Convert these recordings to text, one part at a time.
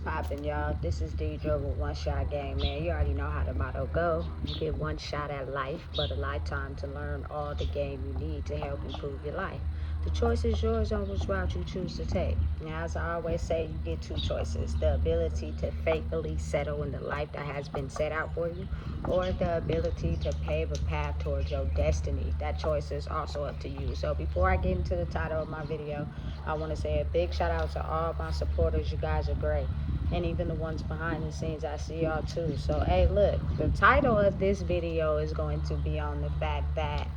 poppin', y'all? This is Deidre with One Shot Game, man. You already know how the motto go. You get one shot at life, but a lifetime to learn all the game you need to help improve your life. The choice is yours on which route you choose to take. Now, as I always say, you get two choices: the ability to faithfully settle in the life that has been set out for you, or the ability to pave a path towards your destiny. That choice is also up to you. So, before I get into the title of my video, I want to say a big shout out to all my supporters. You guys are great. And even the ones behind the scenes, I see y'all too. So, hey, look, the title of this video is going to be on the fact that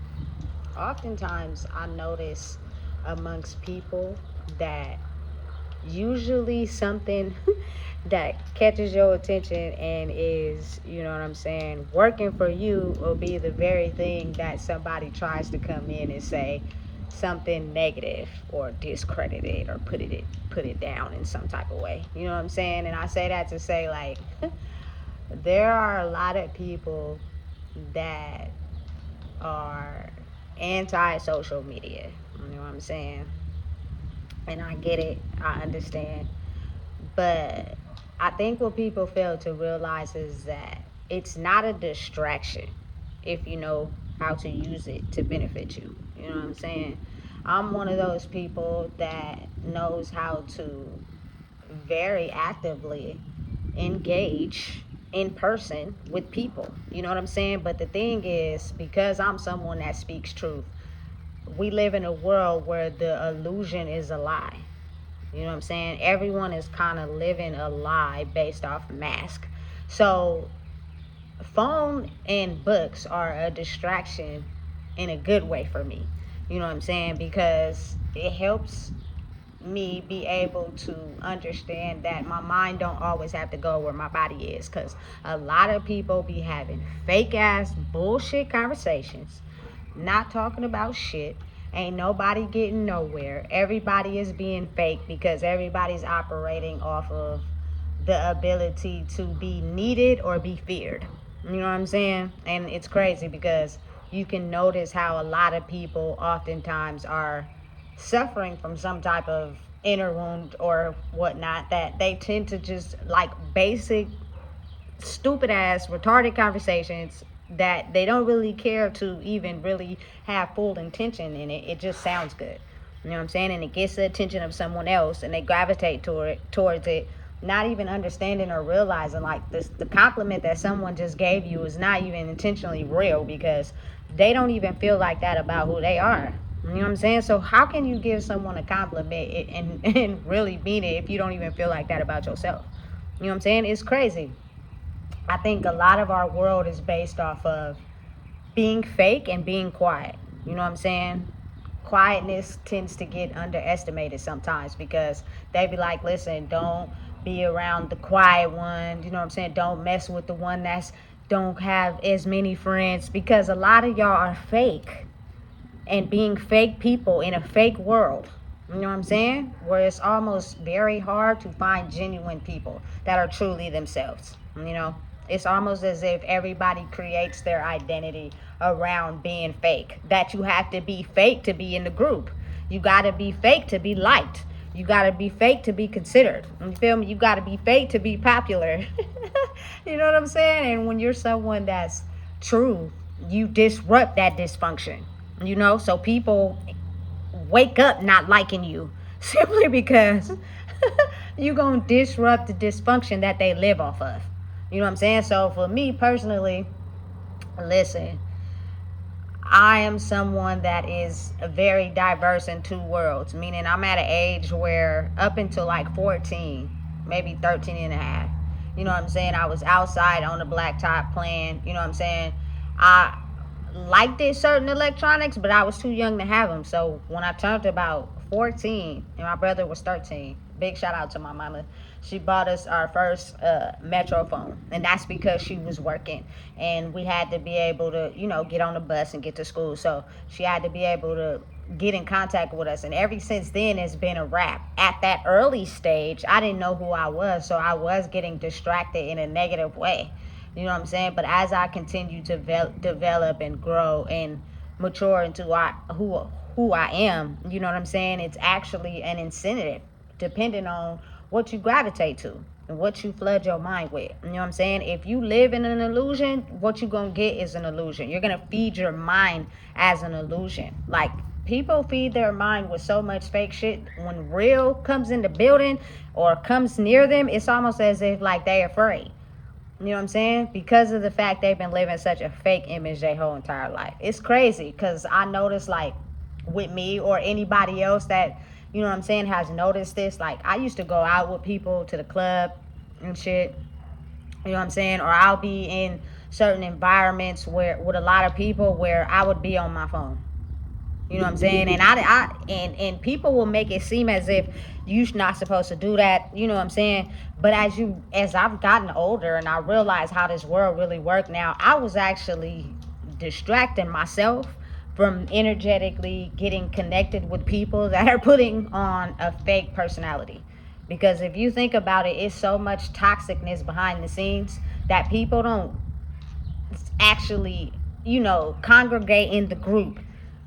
oftentimes I notice amongst people that usually something that catches your attention and is, you know what I'm saying, working for you will be the very thing that somebody tries to come in and say something negative or discredit it or put it down in some type of way. You know what I'm saying? And I say that to say, like, there are a lot of people that are anti social media. You know what I'm saying? And I get it, I understand. But I think what people fail to realize is that it's not a distraction if you know how to use it to benefit you. You know what I'm saying? I'm one of those people that knows how to very actively engage in person with people. You know what I'm saying? But the thing is, because I'm someone that speaks truth, we live in a world where the illusion is a lie. You know what I'm saying? Everyone is kind of living a lie based off mask. So, phone and books are a distraction in a good way for me. You know what I'm saying? Because it helps me be able to understand that my mind don't always have to go where my body is, because a lot of people be having fake ass bullshit conversations, not talking about shit. Ain't nobody getting nowhere. Everybody is being fake because everybody's operating off of the ability to be needed or be feared. You know what I'm saying? And it's crazy because you can notice how a lot of people oftentimes are suffering from some type of inner wound or whatnot, that they tend to just like basic stupid ass retarded conversations that they don't really care to even really have full intention in it. It just sounds good. You know what I'm saying? And it gets the attention of someone else and they gravitate towards it, not even understanding or realizing like this, the compliment that someone just gave you is not even intentionally real, because they don't even feel like that about who they are. You know what I'm saying? So how can you give someone a compliment and really mean it if you don't even feel like that about yourself? You know what I'm saying? It's crazy. I think a lot of our world is based off of being fake and being quiet. You know what I'm saying? Quietness tends to get underestimated sometimes because they be like, listen, don't be around the quiet one. You know what I'm saying? Don't mess with the one that's don't have as many friends, because a lot of y'all are fake and being fake people in a fake world. You know what I'm saying? Where it's almost very hard to find genuine people that are truly themselves. You know, it's almost as if everybody creates their identity around being fake. That you have to be fake to be in the group. You got to be fake to be liked. You got to be fake to be considered. You feel me? You got to be fake to be popular. You know what I'm saying? And when you're someone that's true, you disrupt that dysfunction. You know, so people wake up not liking you simply because you gonna disrupt the dysfunction that they live off of. You know what I'm saying? So for me personally, listen, I am someone that is very diverse in two worlds, meaning I'm at an age where up until like 14, maybe 13 and a half, you know what I'm saying, I was outside on the blacktop playing, you know what I'm saying, I liked it, certain electronics, but I was too young to have them. So when I turned about 14 and my brother was 13, big shout out to my mama, she bought us our first metro phone, and that's because she was working and we had to be able to, you know, get on the bus and get to school. So she had to be able to get in contact with us, and ever since then it's been a wrap. At that early stage I didn't know who I was, so I was getting distracted in a negative way. You know what I'm saying? But as I continue to develop and grow and mature into who I am, you know what I'm saying? It's actually an incentive depending on what you gravitate to. what you flood your mind with. You know what I'm saying? If you live in an illusion, what you gonna get is an illusion. You're gonna feed your mind as an illusion. Like, people feed their mind with so much fake shit. When real comes in the building or comes near them, it's almost as if like they afraid. You know what I'm saying? Because of the fact they've been living such a fake image their whole entire life. It's crazy, because I noticed, like, with me or anybody else that, you know what I'm saying, has noticed this. Like, I used to go out with people to the club and shit. You know what I'm saying? Or I'll be in certain environments where with a lot of people where I would be on my phone. You know what I'm saying? And people will make it seem as if you're not supposed to do that. You know what I'm saying? But as I've gotten older and I realize how this world really works now, I was actually distracting myself from energetically getting connected with people that are putting on a fake personality. Because if you think about it, it's so much toxicness behind the scenes that people don't actually, congregate in the group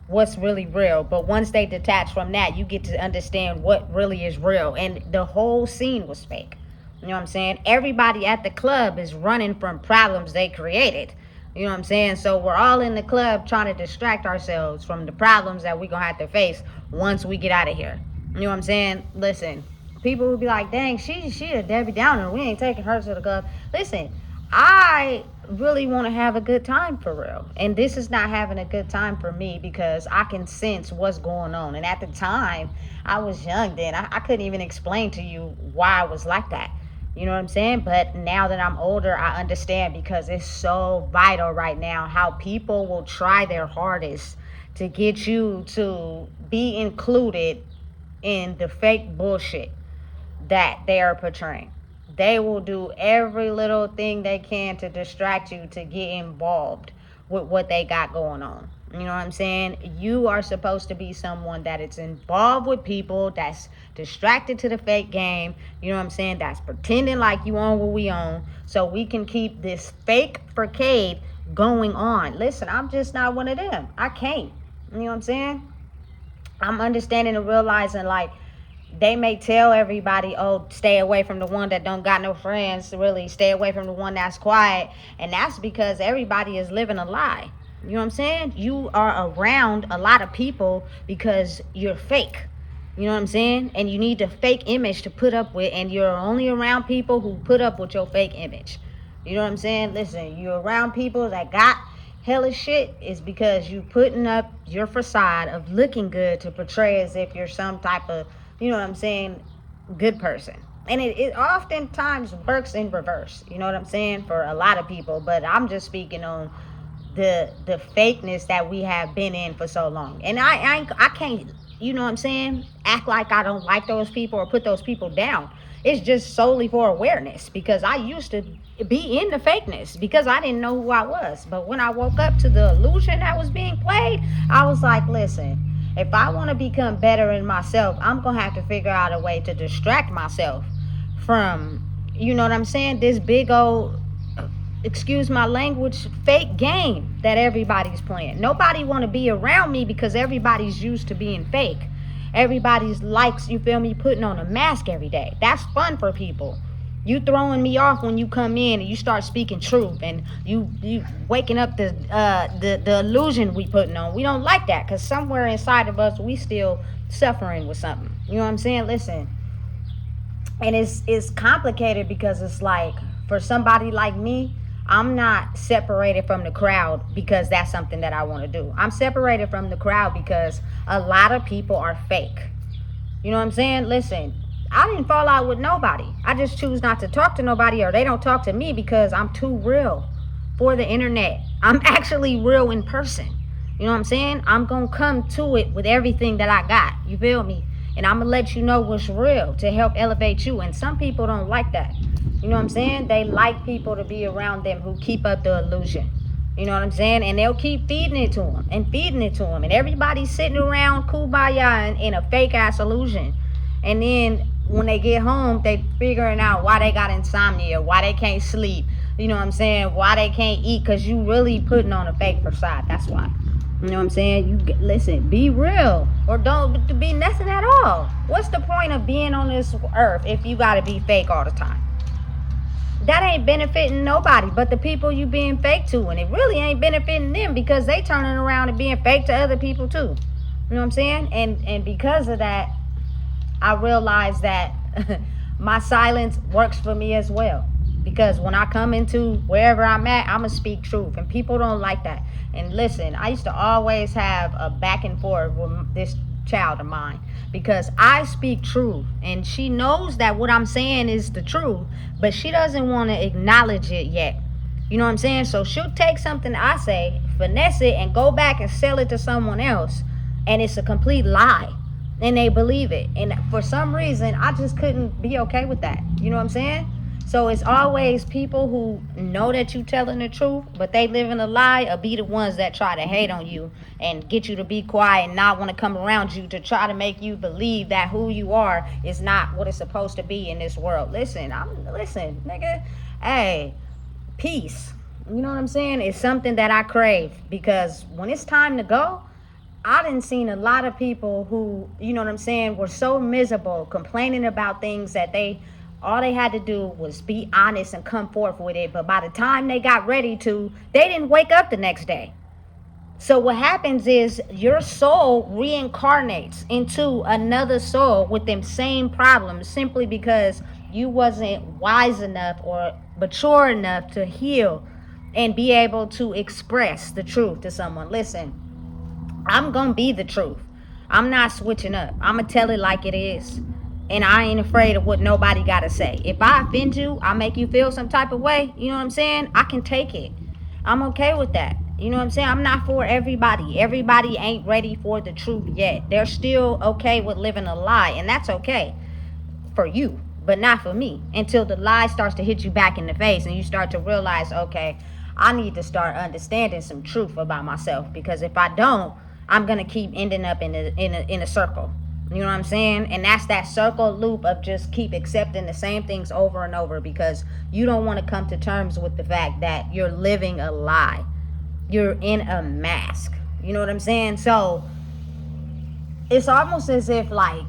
what's really real. But once they detach from that, you get to understand what really is real. And the whole scene was fake. You know what I'm saying? Everybody at the club is running from problems they created. You know what I'm saying? So we're all in the club trying to distract ourselves from the problems that we're going to have to face once we get out of here. You know what I'm saying? Listen, people will be like, dang, she a Debbie Downer. We ain't taking her to the club. Listen, I really want to have a good time for real. And this is not having a good time for me, because I can sense what's going on. And at the time, I was young then. I couldn't even explain to you why I was like that. You know what I'm saying? But now that I'm older, I understand, because it's so vital right now how people will try their hardest to get you to be included in the fake bullshit that they are portraying. They will do every little thing they can to distract you, to get involved with what they got going on. You know what I'm saying? You are supposed to be someone that is involved with people, that's distracted to the fake game. You know what I'm saying? That's pretending like you own what we own, so we can keep this fake facade going on. Listen, I'm just not one of them. I can't. You know what I'm saying? I'm understanding and realizing, like, they may tell everybody, oh, stay away from the one that don't got no friends. Really, stay away from the one that's quiet. And that's because everybody is living a lie. You know what I'm saying? You are around a lot of people because you're fake. You know what I'm saying? And you need the fake image to put up with. And you're only around people who put up with your fake image. You know what I'm saying? Listen, you're around people that got hella shit, is because you putting up your facade of looking good to portray as if you're some type of, you know what I'm saying, good person. And it oftentimes works in reverse, you know what I'm saying, for a lot of people. But I'm just speaking on the fakeness that we have been in for so long. And I can't, you know what I'm saying, act like I don't like those people or put those people down. It's just solely for awareness, because I used to be in the fakeness because I didn't know who I was. But when I woke up to the illusion that was being played, I was like, listen, if I want to become better in myself, I'm going to have to figure out a way to distract myself from, you know what I'm saying, this big old, excuse my language, fake game that everybody's playing. Nobody want to be around me because everybody's used to being fake. Everybody's likes, you feel me, putting on a mask every day. That's fun for people. You throwing me off when you come in and you start speaking truth, and you waking up the illusion we putting on. We don't like that, because somewhere inside of us we still suffering with something. You know what I'm saying? Listen, and it's complicated, because it's like, for somebody like me, I'm not separated from the crowd because that's something that I want to do. I'm separated from the crowd because a lot of people are fake. You know what I'm saying? Listen, I didn't fall out with nobody. I just choose not to talk to nobody, or they don't talk to me, because I'm too real for the internet. I'm actually real in person. You know what I'm saying? I'm going to come to it with everything that I got. You feel me? And I'm going to let you know what's real to help elevate you. And some people don't like that. You know what I'm saying? They like people to be around them who keep up the illusion. You know what I'm saying? And they'll keep feeding it to them and feeding it to them. And everybody's sitting around kumbaya in a fake ass illusion. And then when they get home, they figuring out why they got insomnia, why they can't sleep. You know what I'm saying? Why they can't eat, because you really putting on a fake facade. That's why. You know what I'm saying? Listen, be real, or don't be nothing at all. What's the point of being on this earth if you got to be fake all the time? that ain't benefiting nobody but the people you being fake to. And it really ain't benefiting them because they turning around and being fake to other people too. You know what I'm saying? And because of that, I realized that my silence works for me as well. Because when I come into wherever I'm at, I'm going to speak truth. And people don't like that. And listen, I used to always have a back and forth with this child of mine. Because I speak truth. And she knows that what I'm saying is the truth. But she doesn't want to acknowledge it yet. You know what I'm saying? So she'll take something I say, finesse it, and go back and sell it to someone else. And it's a complete lie. And they believe it. And for some reason, I just couldn't be okay with that. You know what I'm saying? So it's always people who know that you telling the truth, but they live in a lie, or be the ones that try to hate on you and get you to be quiet and not want to come around you to try to make you believe that who you are is not what it's supposed to be in this world. Listen, nigga. Hey, peace. You know what I'm saying? It's something that I crave, because when it's time to go, I done seen a lot of people who, you know what I'm saying, were so miserable, complaining about things that all they had to do was be honest and come forth with it. But by the time they got ready to, they didn't wake up the next day. So what happens is your soul reincarnates into another soul with them same problems, simply because you wasn't wise enough or mature enough to heal and be able to express the truth to someone. Listen, I'm gonna be the truth. I'm not switching up. I'm gonna tell it like it is. And I ain't afraid of what nobody gotta say. If I offend you, I make you feel some type of way, you know what I'm saying? I can take it. I'm okay with that. You know what I'm saying? I'm not for everybody. Everybody ain't ready for the truth yet. They're still okay with living a lie, and that's okay for you, but not for me, until the lie starts to hit you back in the face and you start to realize, okay, I need to start understanding some truth about myself, because if I don't, I'm gonna keep ending up in a circle. You know what I'm saying? And that's that circle loop of just keep accepting the same things over and over, because you don't want to come to terms with the fact that you're living a lie. You're in a mask. You know what I'm saying? So it's almost as if like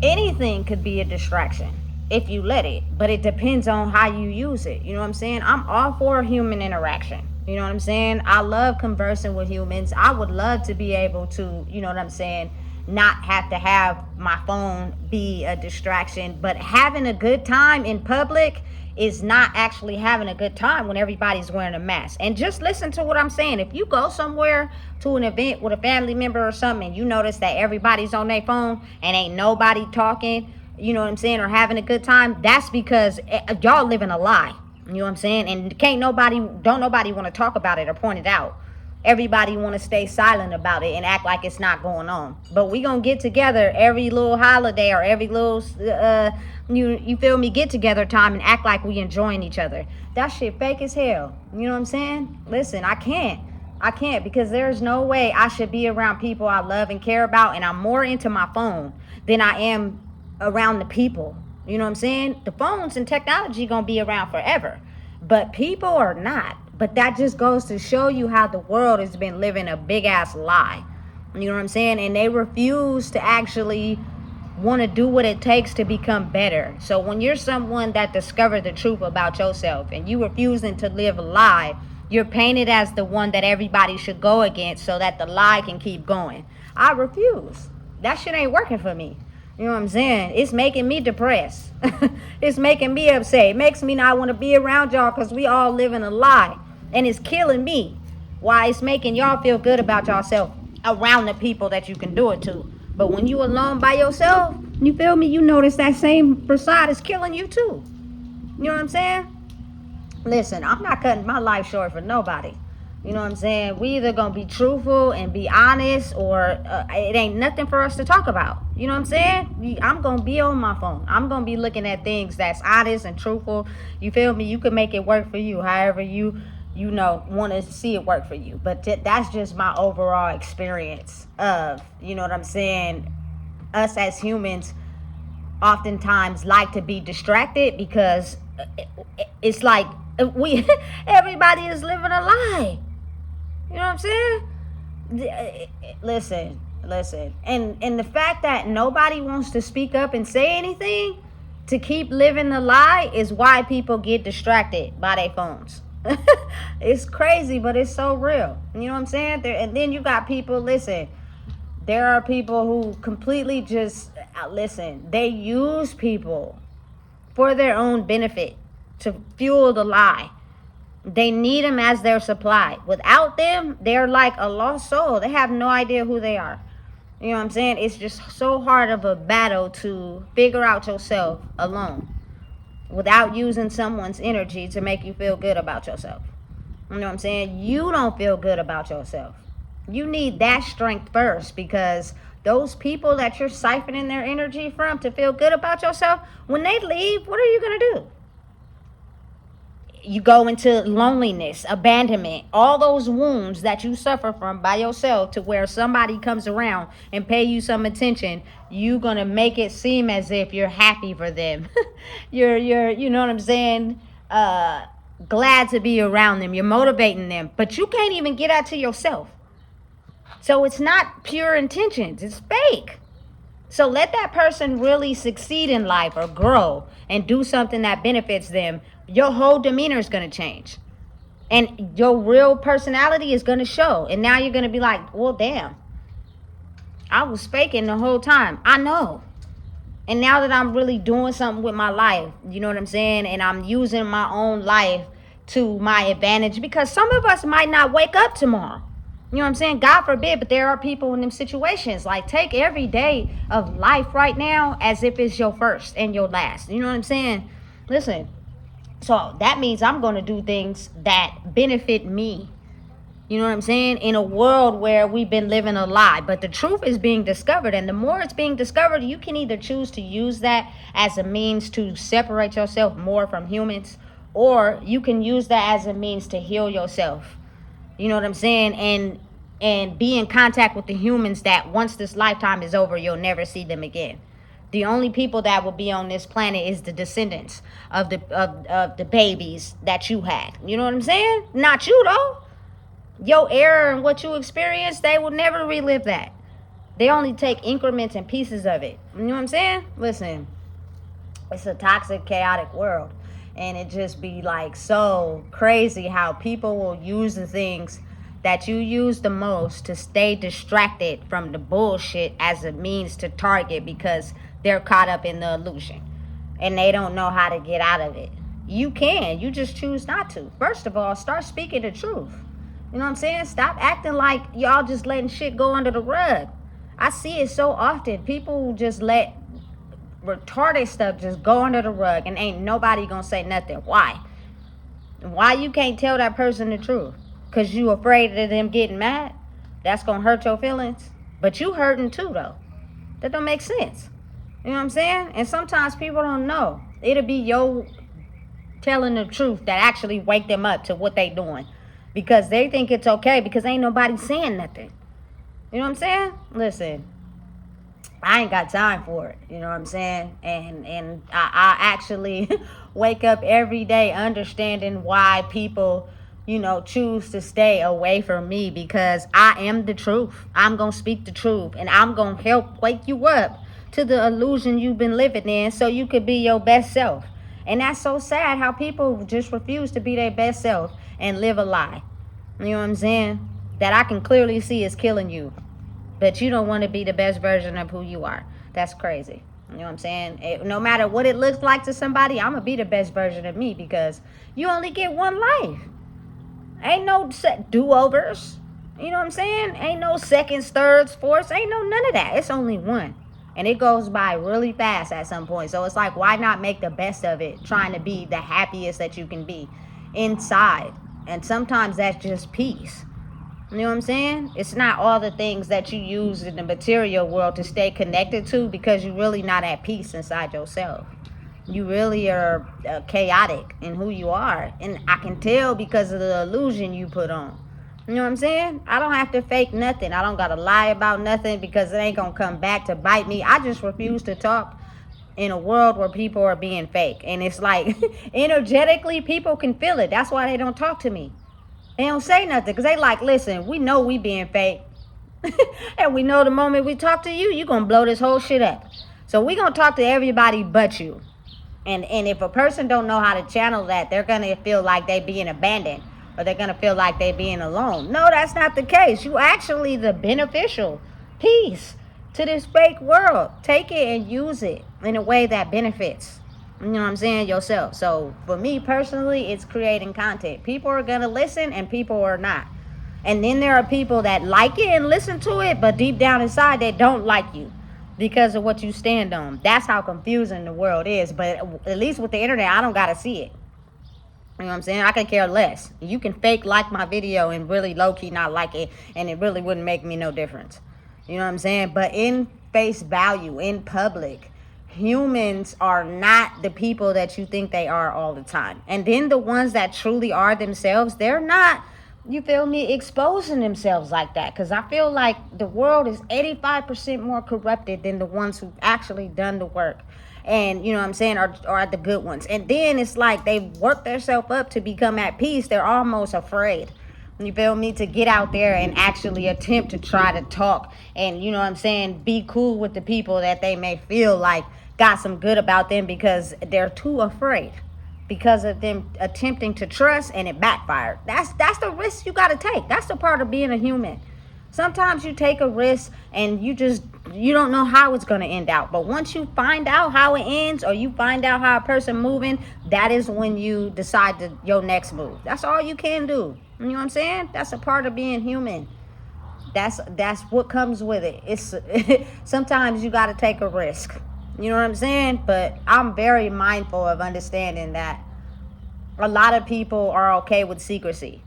anything could be a distraction if you let it, but it depends on how you use it. You know what I'm saying? I'm all for human interaction. You know what I'm saying? I love conversing with humans. I would love to be able to, you know what I'm saying, not have to have my phone be a distraction. But having a good time in public is not actually having a good time when everybody's wearing a mask. And just listen to what I'm saying. If you go somewhere to an event with a family member or something, and you notice that everybody's on their phone and ain't nobody talking, you know what I'm saying, or having a good time, that's because y'all living a lie. You know what I'm saying? And don't nobody want to talk about it or point it out. Everybody want to stay silent about it and act like it's not going on. But we gonna get together every little holiday or every little you feel me, get together time, and act like we enjoying each other. That shit fake as hell. You know what I'm saying? Listen, I can't, because there's no way I should be around people I love and care about, and I'm more into my phone than I am around the people. You know what I'm saying? The phones and technology gonna be around forever, but people are not. But that just goes to show you how the world has been living a big ass lie. You know what I'm saying? And they refuse to actually want to do what it takes to become better. So when you're someone that discovered the truth about yourself and you refusing to live a lie, you're painted as the one that everybody should go against so that the lie can keep going. I refuse. That shit ain't working for me. You know what I'm saying? It's making me depressed. It's making me upset. It makes me not want to be around y'all, because we all live in a lie. And it's killing me. Why? It's making y'all feel good about yourself around the people that you can do it to. But when you alone by yourself, you feel me, you notice that same facade is killing you too. You know what I'm saying? Listen, I'm not cutting my life short for nobody. You know what I'm saying? We either gonna be truthful and be honest, or it ain't nothing for us to talk about. You know what I'm saying? I'm gonna be on my phone. I'm gonna be looking at things that's honest and truthful. You feel me? You can make it work for you however you know, want to see it work for you. But that's just my overall experience of, you know what I'm saying, us as humans oftentimes like to be distracted, because it's like everybody is living a lie. You know what I'm saying? Listen. And the fact that nobody wants to speak up and say anything, to keep living the lie is why people get distracted by their phones. It's crazy, but it's so real. You know what I'm saying? And then you got people, listen, there are people who completely just, listen, they use people for their own benefit to fuel the lie. They need them as their supply. Without them, they're like a lost soul. They have no idea who they are. You know what I'm saying? It's just so hard of a battle to figure out yourself alone without using someone's energy to make you feel good about yourself. You know what I'm saying? You don't feel good about yourself. You need that strength first, because those people that you're siphoning their energy from to feel good about yourself, when they leave, what are you going to do? You go into loneliness, abandonment, all those wounds that you suffer from by yourself, to where somebody comes around and pay you some attention. You're going to make it seem as if you're happy for them. you're, you know what I'm saying? Glad to be around them. You're motivating them, but you can't even get out to yourself. So it's not pure intentions. It's fake. So let that person really succeed in life or grow and do something that benefits them. Your whole demeanor is going to change. And your real personality is going to show. And now you're going to be like, well, damn, I was faking the whole time. I know. And now that I'm really doing something with my life, you know what I'm saying? And I'm using my own life to my advantage, because some of us might not wake up tomorrow. You know what I'm saying? God forbid, but there are people in them situations. Like, take every day of life right now as if it's your first and your last. You know what I'm saying? Listen, so that means I'm going to do things that benefit me. You know what I'm saying? In a world where we've been living a lie, but the truth is being discovered. And the more it's being discovered, you can either choose to use that as a means to separate yourself more from humans, or you can use that as a means to heal yourself. You know what I'm saying? And be in contact with the humans that once this lifetime is over, you'll never see them again. The only people that will be on this planet is the descendants of the babies that you had. You know what I'm saying? Not you, though. Your error and what you experienced, they will never relive that. They only take increments and pieces of it. You know what I'm saying? Listen, it's a toxic, chaotic world. And it just be like so crazy how people will use the things that you use the most to stay distracted from the bullshit as a means to target, because they're caught up in the illusion and they don't know how to get out of it. You can. You just choose not to. First of all, start speaking the truth. You know what I'm saying? Stop acting like y'all just letting shit go under the rug. I see it so often. People just let retarded stuff just go under the rug and ain't nobody gonna say nothing. Why? Why you can't tell that person the truth? Because you afraid of them getting mad? That's gonna hurt your feelings? But you hurting too, though. That don't make sense. You know what I'm saying? And sometimes people don't know. It'll be your telling the truth that actually wake them up to what they doing, because they think it's okay because ain't nobody saying nothing. You know what I'm saying? Listen, I ain't got time for it. You know what I'm saying? And I actually wake up every day understanding why people, you know, choose to stay away from me, because I am the truth. I'm going to speak the truth, and I'm going to help wake you up to the illusion you've been living in so you could be your best self. And that's so sad how people just refuse to be their best self and live a lie. You know what I'm saying? That I can clearly see is killing you. But you don't want to be the best version of who you are. That's crazy. You know what I'm saying? No matter what it looks like to somebody, I'm going to be the best version of me, because you only get one life. Ain't no do-overs. You know what I'm saying? Ain't no seconds, thirds, fourths. Ain't no none of that. It's only one. And it goes by really fast at some point. So it's like, why not make the best of it, trying to be the happiest that you can be inside? And sometimes that's just peace. You know what I'm saying? It's not all the things that you use in the material world to stay connected to, because you're really not at peace inside yourself. You really are chaotic in who you are. And I can tell because of the illusion you put on. You know what I'm saying? I don't have to fake nothing. I don't got to lie about nothing, because it ain't going to come back to bite me. I just refuse to talk in a world where people are being fake. And it's like, energetically, people can feel it. That's why they don't talk to me. They don't say nothing, because they like, listen, we know we being fake. And we know the moment we talk to you, you're going to blow this whole shit up. So we going to talk to everybody but you. And if a person don't know how to channel that, they're going to feel like they being abandoned, or they're going to feel like they being alone. No, that's not the case. You actually the beneficial piece to this fake world. Take it and use it in a way that benefits, you know what I'm saying, yourself. So for me personally, it's creating content. People are going to listen and people are not. And then there are people that like it and listen to it, but deep down inside they don't like you because of what you stand on. That's how confusing the world is. But at least with the internet, I don't gotta see it. You know what I'm saying? I could care less. You can fake like my video and really low-key not like it, and it really wouldn't make me no difference. You know what I'm saying? But in face value, in public, humans are not the people that you think they are all the time. And then the ones that truly are themselves, they're not, you feel me, exposing themselves like that. Because I feel like the world is 85% more corrupted than the ones who've actually done the work. And, you know what I'm saying, are the good ones. And then it's like they work themselves up to become at peace. They're almost afraid, you feel me, to get out there and actually attempt to try to talk and, you know what I'm saying, be cool with the people that they may feel like got some good about them, because they're too afraid because of them attempting to trust and it backfired. That's the risk you got to take. That's the part of being a human. Sometimes you take a risk and you don't know how it's going to end out. But once you find out how it ends, or you find out how a person moving, that is when you decide your next move. That's all you can do. You know what I'm saying? That's a part of being human. That's what comes with it. It's sometimes you got to take a risk. You know what I'm saying? But I'm very mindful of understanding that a lot of people are okay with secrecy.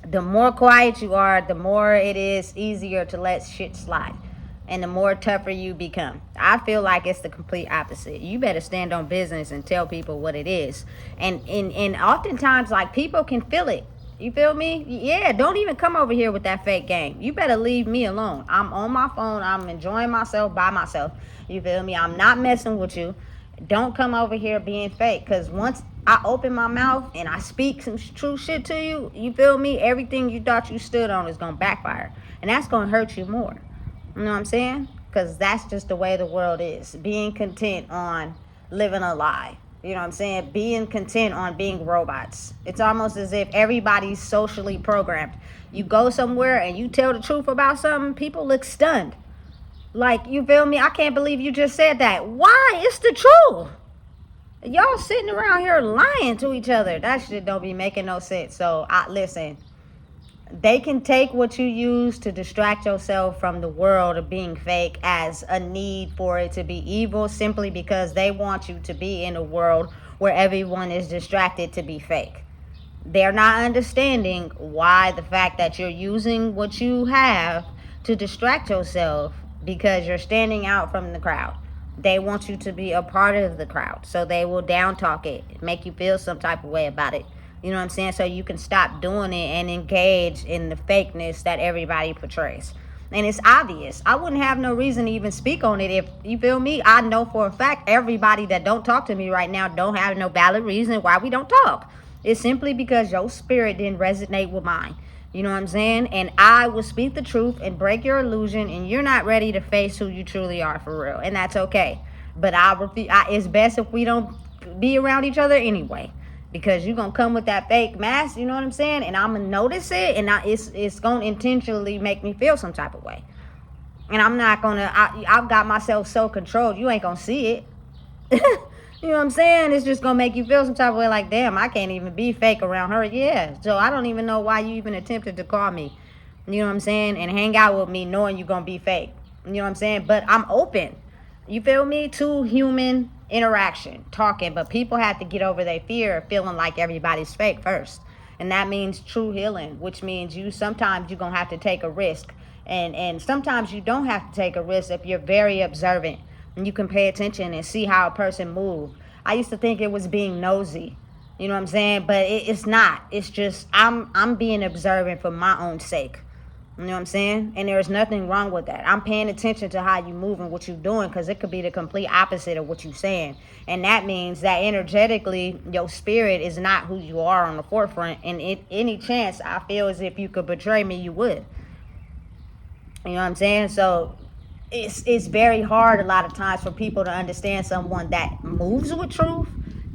The more quiet you are, the more it is easier to let shit slide, and the more tougher you become. I feel like it's the complete opposite. You better stand on business and tell people what it is. And oftentimes, like, people can feel it. You feel me? Yeah, don't even come over here with that fake game. You better leave me alone. I'm on my phone. I'm enjoying myself by myself. You feel me? I'm not messing with you. Don't come over here being fake, because once I open my mouth and I speak some true shit to you, you feel me, everything you thought you stood on is going to backfire. And that's going to hurt you more. You know what I'm saying? Because that's just the way the world is. Being content on living a lie. You know what I'm saying? Being content on being robots. It's almost as if everybody's socially programmed. You go somewhere and you tell the truth about something, people look stunned. Like, you feel me? I can't believe you just said that. Why? It's the truth. Y'all sitting around here lying to each other. That shit don't be making no sense. So, listen. They can take what you use to distract yourself from the world of being fake as a need for it to be evil, simply because they want you to be in a world where everyone is distracted to be fake. They're not understanding why the fact that you're using what you have to distract yourself, because you're standing out from the crowd. They want you to be a part of the crowd. So they will down talk it, make you feel some type of way about it. You know what I'm saying? So you can stop doing it and engage in the fakeness that everybody portrays. And it's obvious. I wouldn't have no reason to even speak on it if, you feel me, I know for a fact everybody that don't talk to me right now don't have no valid reason why we don't talk. It's simply because your spirit didn't resonate with mine. You know what I'm saying? And I will speak the truth and break your illusion, and you're not ready to face who you truly are for real. And that's okay. But it's best if we don't be around each other anyway. Because you're going to come with that fake mask, you know what I'm saying? And I'm going to notice it, and it's going to intentionally make me feel some type of way. And I'm not going to, I've got myself so controlled, you ain't going to see it. You know what I'm saying? It's just going to make you feel some type of way like, damn, I can't even be fake around her. Yeah, so I don't even know why you even attempted to call me, you know what I'm saying, and hang out with me knowing you're going to be fake. You know what I'm saying? But I'm open, you feel me, to human interaction, talking. But people have to get over their fear of feeling like everybody's fake first. And that means true healing, which means sometimes you're going to have to take a risk. And sometimes you don't have to take a risk if you're very observant. And you can pay attention and see how a person moves. I used to think it was being nosy. You know what I'm saying? But it's not. It's just I'm being observant for my own sake. You know what I'm saying? And there's nothing wrong with that. I'm paying attention to how you move and what you're doing, because it could be the complete opposite of what you're saying. And that means that energetically, your spirit is not who you are on the forefront. And any chance I feel as if you could betray me, you would. You know what I'm saying? So it's very hard a lot of times for people to understand someone that moves with truth,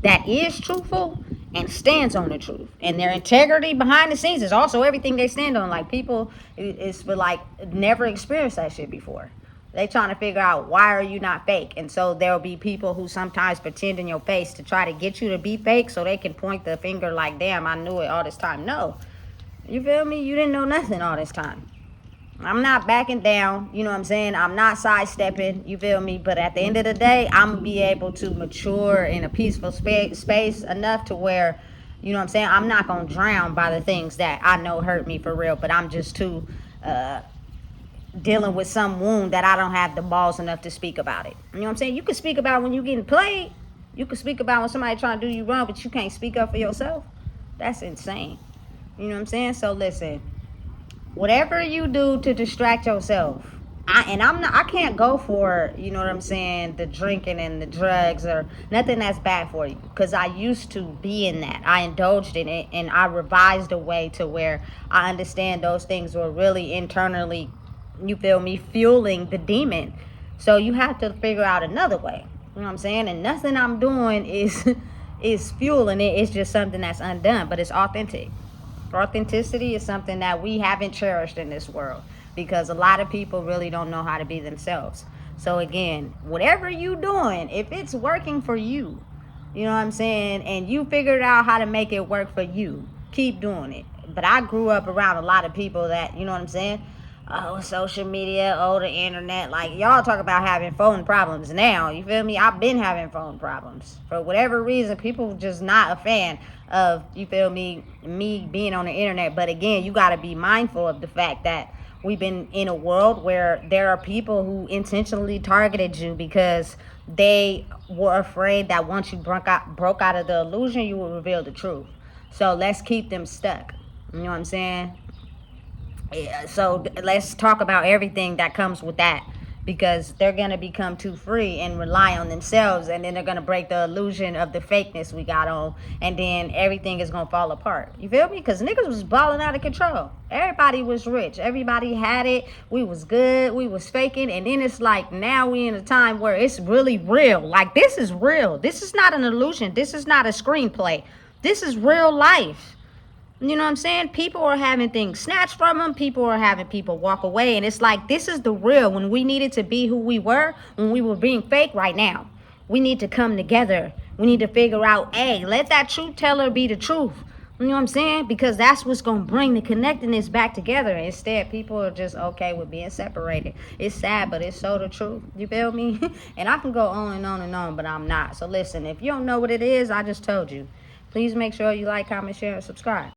that is truthful, and stands on the truth. And their integrity behind the scenes is also everything they stand on. Like, people is for like never experienced that shit before. They trying to figure out, why are you not fake? And so there'll be people who sometimes pretend in your face to try to get you to be fake so they can point the finger like, damn, I knew it all this time. No, you feel me? You didn't know nothing all this time. I'm not backing down, you know what I'm saying? I'm not sidestepping, you feel me? But at the end of the day, I'm going to be able to mature in a peaceful space enough to where, you know what I'm saying, I'm not going to drown by the things that I know hurt me for real, but I'm just too dealing with some wound that I don't have the balls enough to speak about it. You know what I'm saying? You can speak about when you're getting played. You can speak about when somebody trying to do you wrong, but you can't speak up for yourself. That's insane. You know what I'm saying? So listen, whatever you do to distract yourself, I can't go for, you know what I'm saying, the drinking and the drugs or nothing that's bad for you, because I used to be in that. I indulged in it, and I revised a way to where I understand those things were really internally, you feel me, fueling the demon. So you have to figure out another way, you know what I'm saying? And nothing I'm doing is is fueling it. It's just something that's undone, but it's authentic. Authenticity is something that we haven't cherished in this world, because a lot of people really don't know how to be themselves. So again, whatever you doing, if it's working for you, you know what I'm saying, and you figured out how to make it work for you, keep doing it. But I grew up around a lot of people that, you know what I'm saying, oh, social media, oh, the internet, like, y'all talk about having phone problems now, you feel me? I've been having phone problems. For whatever reason, people just not a fan of, you feel me being on the internet. But again, you got to be mindful of the fact that we've been in a world where there are people who intentionally targeted you because they were afraid that once you broke out of the illusion, you would reveal the truth. So let's keep them stuck. You know what I'm saying? Yeah, so let's talk about everything that comes with that, because they're going to become too free and rely on themselves, and then they're going to break the illusion of the fakeness we got on, and then everything is going to fall apart. You feel me? Because niggas was balling out of control. Everybody was rich. Everybody had it. We was good. We was faking. And then it's like, now we in a time where it's really real. Like, this is real. This is not an illusion. This is not a screenplay. This is real life. You know what I'm saying? People are having things snatched from them. People are having people walk away. And it's like, this is the real. When we needed to be who we were, when we were being fake right now, we need to come together. We need to figure out, hey, let that truth teller be the truth. You know what I'm saying? Because that's what's going to bring the connectedness back together. Instead, people are just okay with being separated. It's sad, but it's so the truth. You feel me? And I can go on and on and on, but I'm not. So listen, if you don't know what it is, I just told you. Please make sure you like, comment, share, and subscribe.